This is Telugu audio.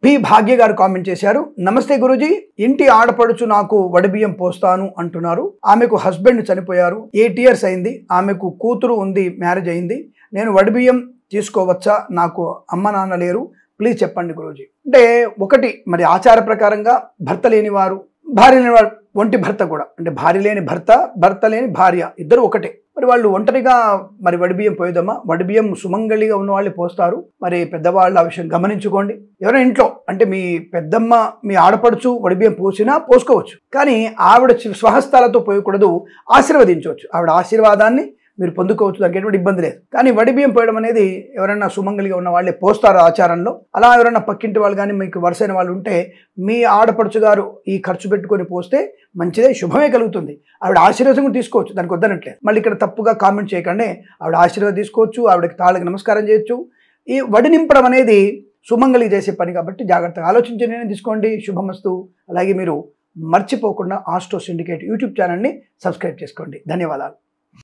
పి భాగ్య గారు కామెంట్ చేశారు. నమస్తే గురూజీ, ఇంటి ఆడపడుచు నాకు వడిబియ్యం పోస్తాను అంటున్నారు. ఆమెకు హస్బెండ్ చనిపోయారు, 8 years అయింది. ఆమెకు కూతురు ఉంది, మ్యారేజ్ అయింది. నేను వడిబియ్యం తీసుకోవచ్చా? నాకు అమ్మ నాన్న లేరు, ప్లీజ్ చెప్పండి గురూజీ. అంటే ఒకటి, మరి ఆచార ప్రకారంగా భర్త లేని వారు, భార్య లేని వారు, ఒంటి భర్త కూడా, అంటే భార్య లేని భర్త, భర్త లేని భార్య, ఇద్దరు ఒకటే. మరి వాళ్ళు ఒంటరిగా మరి వడిబియ్యం పోయేదమ్మా? వడిబియ్యం సుమంగళిగా ఉన్న వాళ్ళే పోస్తారు. మరి పెద్దవాళ్ళు ఆ విషయం గమనించుకోండి. ఎవరైనా ఇంట్లో అంటే మీ పెద్దమ్మ, మీ ఆడపడుచు వడిబియ్యం పోసినా పోసుకోవచ్చు, కానీ ఆవిడ స్వహస్తాలతో పోయకూడదు, ఆశీర్వదించవచ్చు. ఆవిడ ఆశీర్వాదాన్ని మీరు పొందుకోవచ్చు, దానికి ఎటువంటి ఇబ్బంది లేదు. కానీ వడిబియ్యం పోయడం అనేది ఎవరైనా సుమంగళిగా ఉన్న వాళ్ళే పోస్తారు ఆచారంలో. అలా ఎవరైనా పక్కింటి వాళ్ళు కానీ మీకు వరుసైన వాళ్ళు ఉంటే మీ ఆడపడుచు గారు ఈ ఖర్చు పెట్టుకొని పోస్తే మంచిదే, శుభమే కలుగుతుంది. ఆవిడ ఆశీర్వాదం కూడా తీసుకోవచ్చు, దానికి వద్దనట్లేదు. మళ్ళీ ఇక్కడ తప్పుగా కామెంట్ చేయకండి. ఆవిడ ఆశీర్వాదం తీసుకోవచ్చు, ఆవిడకి తాళ్ళకి నమస్కారం చేయొచ్చు. ఈ వడి నింపడం అనేది సుమంగళి చేసే పని కాబట్టి జాగ్రత్తగా ఆలోచించి నిర్ణయం తీసుకోండి. శుభమస్తు. అలాగే మీరు మర్చిపోకుండా ఆస్ట్రో సిండికేట్ యూట్యూబ్ ఛానల్ని సబ్స్క్రైబ్ చేసుకోండి. ధన్యవాదాలు.